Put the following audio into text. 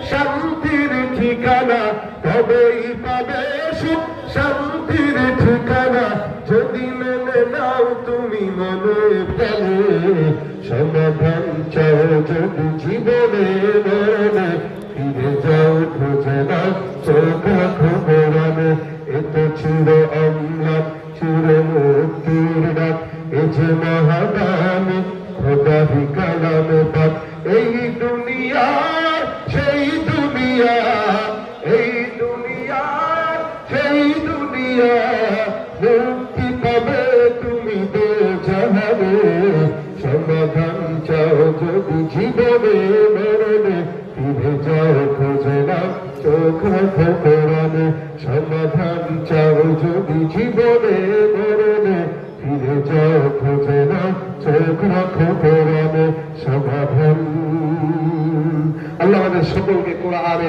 শান্তির ঠিকানা তবেই পাবে সুখ, শান্তির ঠিকানা যদি মেনে নাও তুমি মনে প্রাণে। সমাধান চাও যদি জীবনে মরণে, ফিরে যাও খুঁজে নাও চোখ রাখো কোরআনে। এত চির অম্লান চির মুক্তির ডাক, এ যে মহাদানি খোদাহি কালামে পাক। এই দুনিয়া সেই দুনিয়া, এই দুনিয়া সেই দুনিয়া, মুক্তি পাবে তুমি দো জাহানে। সমাধান চাও যদি জীবনে মরণে, ফিরে যাও খোঁজে নাও চোখ রাখো কোরআনে। সমাধান চাও যদি জীবনে মরণে, ফিরে যাও খোঁজে নাও চোখ রাখো কোরআনে। সমাধান। আল্লাহ আমাদের সকলকে কোরআনের